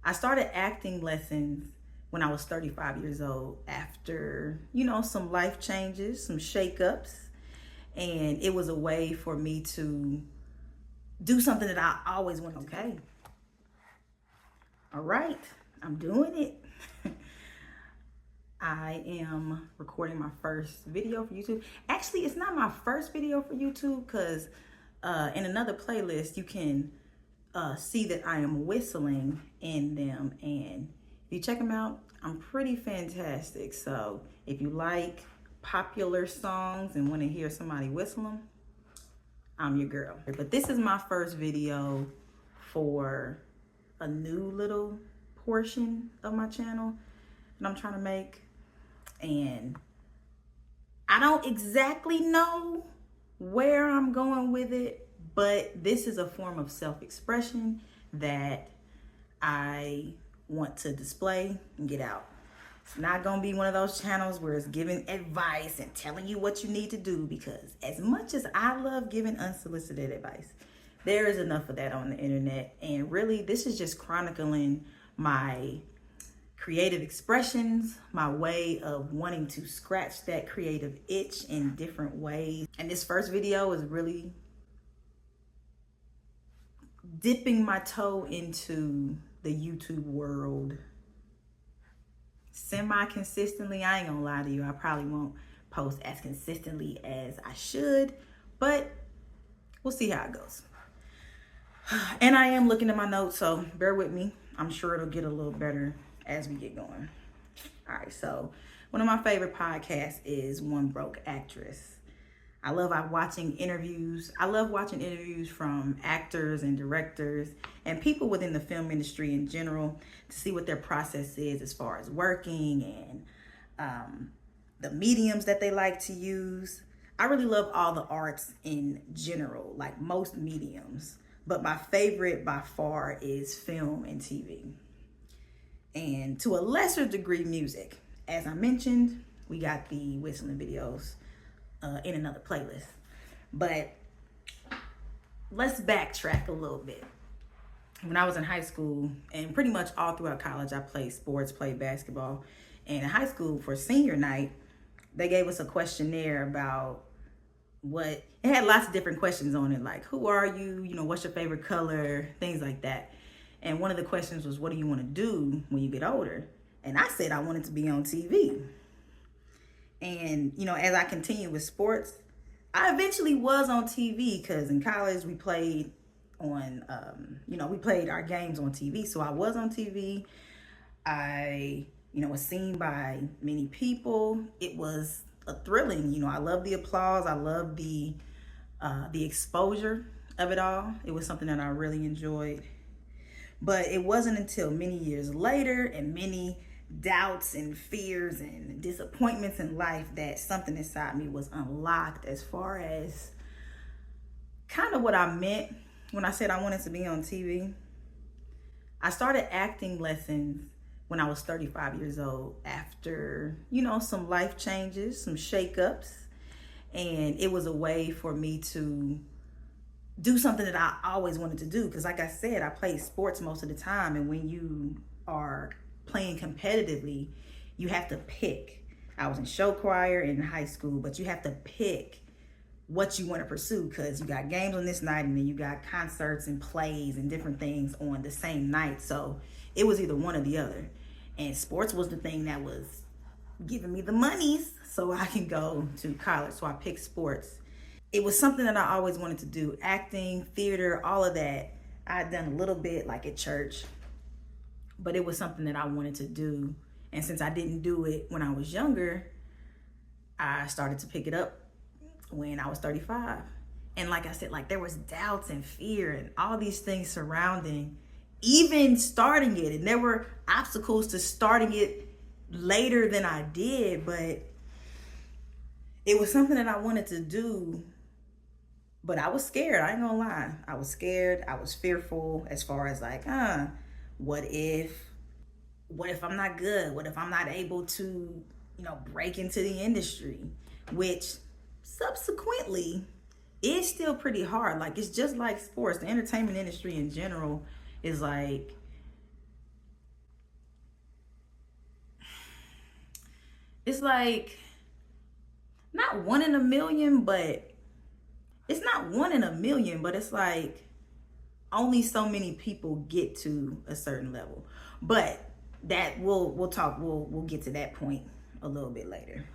I started acting lessons when I was 35 years old after, some life changes, some shakeups. And it was a way for me to do something that I always wanted to do. Okay. All right. I'm doing it. I am recording my first video for YouTube. Actually, it's not my first video for YouTube because in another playlist, you can see that I am whistling in them. And if you check them out, I'm pretty fantastic. So if you like popular songs and want to hear somebody whistle them, I'm your girl. But this is my first video for a new little portion of my channel that I'm trying to make. And I don't exactly know where I'm going with it, but this is a form of self-expression that I want to display and get out. It's not going to be one of those channels where it's giving advice and telling you what you need to do, because as much as I love giving unsolicited advice, there is enough of that on the internet. And really, this is just chronicling my creative expressions, my way of wanting to scratch that creative itch in different ways. And this first video is really dipping my toe into the YouTube world semi-consistently. I ain't gonna lie to you, I probably won't post as consistently as I should, but we'll see how it goes. And I am looking at my notes, so bear with me. I'm sure it'll get a little better as we get going. All right, so one of my favorite podcasts is One Broke Actress. I love watching interviews. I love watching interviews from actors and directors and people within the film industry in general to see what their process is as far as working and the mediums that they like to use. I really love all the arts in general, like most mediums, but my favorite by far is film and TV. And to a lesser degree, music. As I mentioned, we got the whistling videos in another playlist. But let's backtrack a little bit. When I was in high school and pretty much all throughout college, I played sports, played basketball. And in high school for senior night, they gave us a questionnaire about it had lots of different questions on it, like who are you, what's your favorite color, things like that. And one of the questions was, what do you want to do when you get older? And I said I wanted to be on TV. And, as I continued with sports, I eventually was on TV because in college we played on, we played our games on TV. So I was on TV. I, was seen by many people. It was a thrilling, I love the applause. I love the exposure of it all. It was something that I really enjoyed. But it wasn't until many years later and many doubts and fears and disappointments in life that something inside me was unlocked as far as kind of what I meant when I said I wanted to be on TV. I started acting lessons when I was 35 years old after, some life changes, some shakeups. And it was a way for me to do something that I always wanted to do. Because like I said, I played sports most of the time. And when you are playing competitively, you have to pick. I was in show choir in high school, but you have to pick what you want to pursue because you got games on this night and then you got concerts and plays and different things on the same night. So it was either one or the other. And sports was the thing that was giving me the monies so I can go to college. So I picked sports. It was something that I always wanted to do. Acting, theater, all of that. I had done a little bit like at church, but it was something that I wanted to do. And since I didn't do it when I was younger, I started to pick it up when I was 35. And like I said, there was doubts and fear and all these things surrounding even starting it. And there were obstacles to starting it later than I did, but it was something that I wanted to do. But I was scared. I ain't gonna lie. I was scared. I was fearful as far as what if I'm not good? What if I'm not able to, break into the industry? Which subsequently is still pretty hard. It's just like sports. The entertainment industry in general is it's like not one in a million, but it's not one in a million, but it's like only so many people get to a certain level. But that we'll get to that point a little bit later.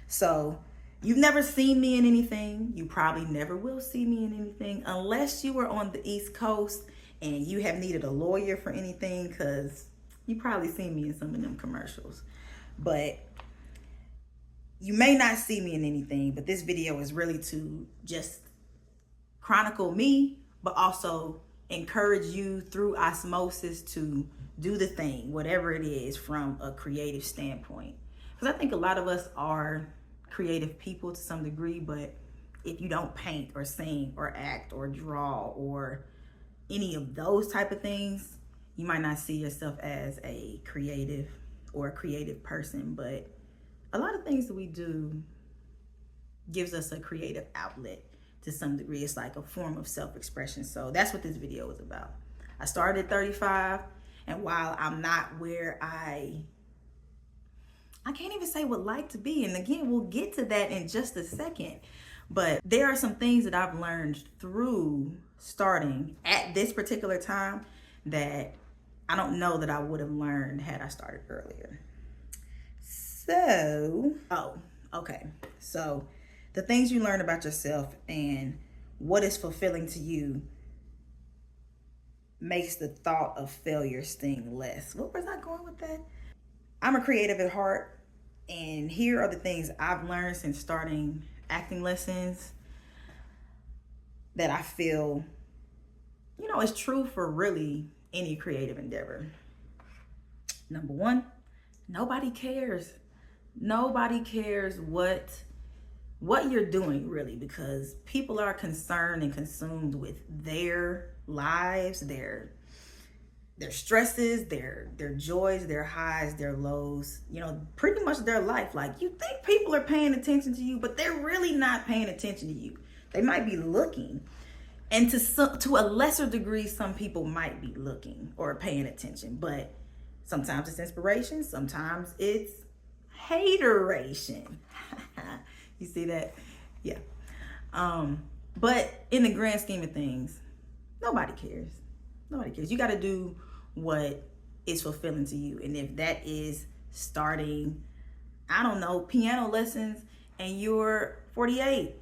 So you've never seen me in anything. You probably never will see me in anything unless you were on the East Coast and you have needed a lawyer for anything, because you probably seen me in some of them commercials. But you may not see me in anything, but this video is really to just chronicle me, but also encourage you through osmosis to do the thing, whatever it is, from a creative standpoint. Because I think a lot of us are creative people to some degree, but if you don't paint or sing or act or draw or any of those type of things, you might not see yourself as a creative or a creative person. But a lot of things that we do gives us a creative outlet to some degree. It's like a form of self-expression. So that's what this video is about. I started at 35, and while I'm not where I can't even say would like to be, and again, we'll get to that in just a second, but there are some things that I've learned through starting at this particular time that I don't know that I would have learned had I started earlier. So, okay. So the things you learn about yourself and what is fulfilling to you makes the thought of failure sting less. What was I going with that? I'm a creative at heart, and here are the things I've learned since starting acting lessons that I feel, is true for really any creative endeavor. Number one, nobody cares. Nobody cares what you're doing, really, because people are concerned and consumed with their lives, their stresses, their joys, their highs, their lows, pretty much their life. Like, you think people are paying attention to you, but they're really not paying attention to you. They might be looking, and to a lesser degree, some people might be looking or paying attention, but sometimes it's inspiration, sometimes it's hateration. You see that? Yeah. But in the grand scheme of things, nobody cares. Nobody cares. You got to do what is fulfilling to you. And if that is starting, piano lessons, and you're 48,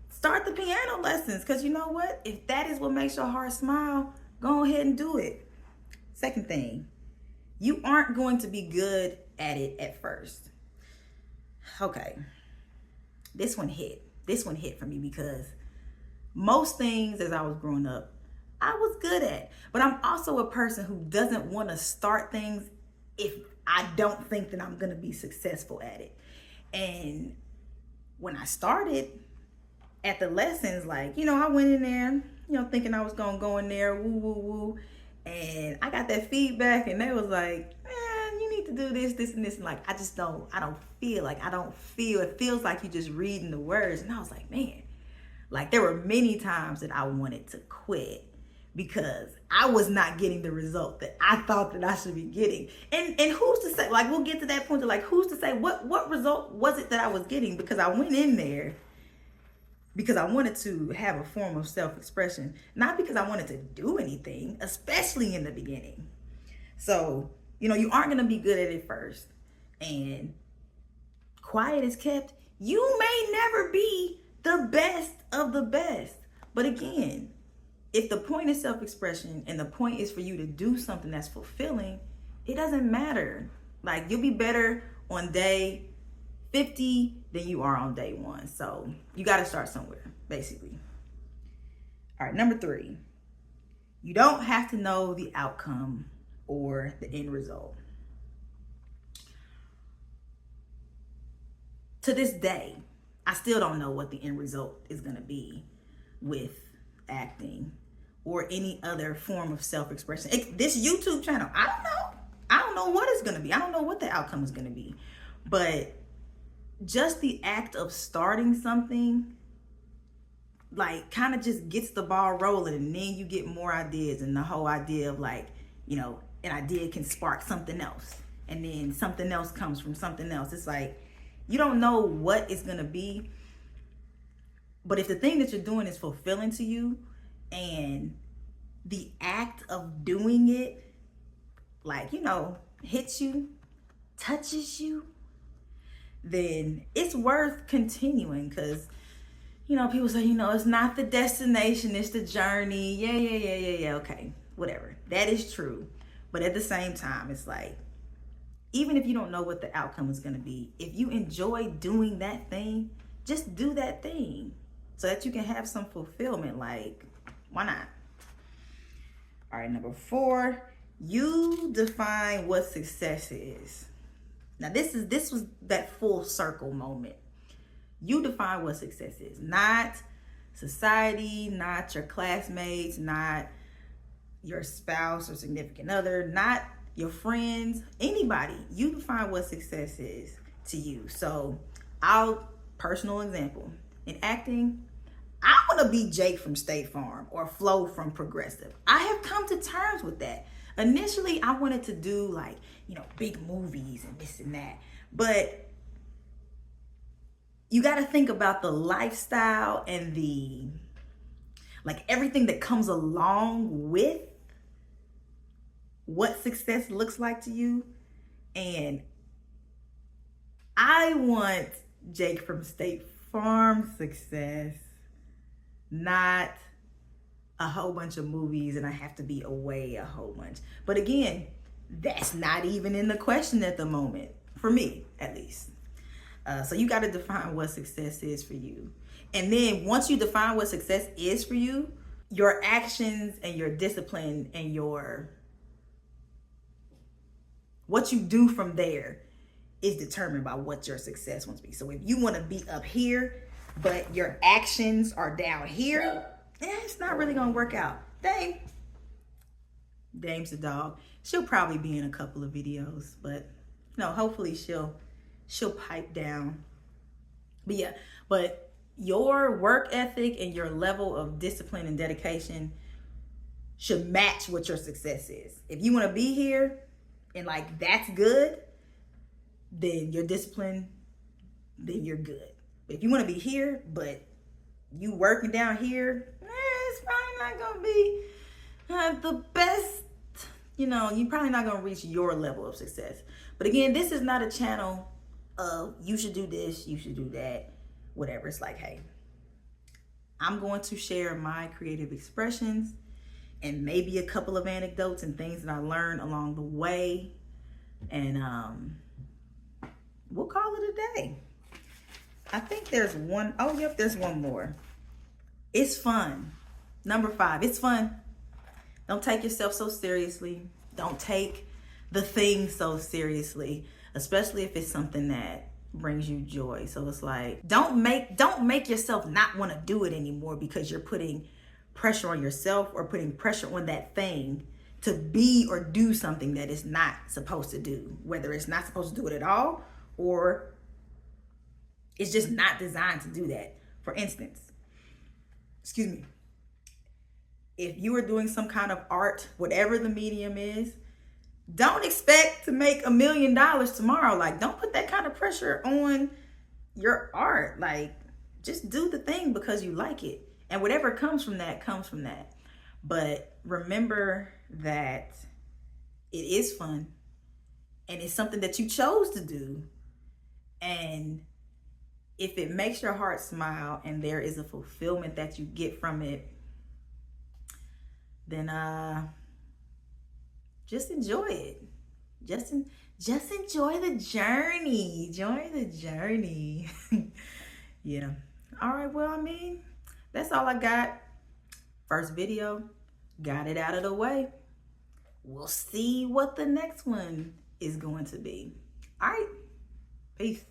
start the piano lessons. Because you know what? If that is what makes your heart smile, go ahead and do it. Second thing, you aren't going to be good at it at first. Okay. This one hit for me, because most things as I was growing up, I was good at. But I'm also a person who doesn't want to start things if I don't think that I'm going to be successful at it. And when I started at the lessons, I went in there, thinking I was going to go in there, woo, woo, woo. And I got that feedback, and they was like, you need to do this, this, and this. And it feels like you're just reading the words. And I was like, man, there were many times that I wanted to quit because I was not getting the result that I thought that I should be getting. And who's to say, we'll get to that point of who's to say what result was it that I was getting? Because I went in there because I wanted to have a form of self-expression, not because I wanted to do anything, especially in the beginning. So, you aren't going to be good at it first. And quiet is kept. You may never be the best of the best. But again, if the point is self-expression and the point is for you to do something that's fulfilling, it doesn't matter. You'll be better on day 50 than you are on day 1. So you got to start somewhere, basically. All right, number 3. You don't have to know the outcome or the end result. To this day, I still don't know what the end result is going to be with acting or any other form of self-expression. This YouTube channel, I don't know. I don't know what it's going to be. I don't know what the outcome is going to be. But just the act of starting something, kind of just gets the ball rolling, and then you get more ideas, and the whole idea of an idea can spark something else, and then something else comes from something else. It's like You don't know what it's gonna be, but if the thing that you're doing is fulfilling to you, and the act of doing it, like, you know, hits you, touches you, then it's worth continuing. Because, you know, people say, you know, it's not the destination, it's the journey. Yeah, okay, whatever. That is true. But at the same time, it's like, even if you don't know what the outcome is going to be, if you enjoy doing that thing, just do that thing so that you can have some fulfillment. Like, why not? All right, number 4, you define what success is. Now, this was that full circle moment. You define what success is, not society, not your classmates, not your spouse or significant other, not your friends, anybody. You define what success is to you. So, personal example. In acting, I want to be Jake from State Farm or Flo from Progressive. I have come to terms with that. Initially, I wanted to do, like, you know, big movies and this and that. But you got to think about the lifestyle and the, like, everything that comes along with what success looks like to you. And I want Jake from State Farm success, not a whole bunch of movies and I have to be away a whole bunch. But again, that's not even in the question at the moment, for me at least. So you got to define what success is for you. And then once you define what success is for you, your actions and your discipline and what you do from there is determined by what your success wants to be. So if you want to be up here, but your actions are down here, it's not really going to work out. Dame's the dog. She'll probably be in a couple of videos, but no, hopefully she'll pipe down. But your work ethic and your level of discipline and dedication should match what your success is. If you want to be here and, like, that's good, then your discipline, then you're good. But if you want to be here, but you working down here, it's probably not going to be the best. You know, you're probably not going to reach your level of success. But again, this is not a channel of you should do this, you should do that, whatever. It's like, hey, I'm going to share my creative expressions and maybe a couple of anecdotes and things that I learned along the way. And we'll call it a day. I think there's one. Oh, yep, there's one more. It's fun. Number 5, it's fun. Don't take yourself so seriously. Don't take the thing so seriously, especially if it's something that brings you joy. So it's like, don't make yourself not want to do it anymore because you're putting pressure on yourself or putting pressure on that thing to be or do something that it's not supposed to do, whether it's not supposed to do it at all or it's just not designed to do that. For instance, if you are doing some kind of art, whatever the medium is, don't expect to make $1 million tomorrow. Like, don't put that kind of pressure on your art. Like, just do the thing because you like it. And whatever comes from that, comes from that. But remember that it is fun and it's something that you chose to do. And if it makes your heart smile and there is a fulfillment that you get from it, then just enjoy it. Just enjoy the journey. Enjoy the journey. Yeah. All right. Well, I mean, that's all I got. First video, got it out of the way. We'll see what the next one is going to be. All right. Peace.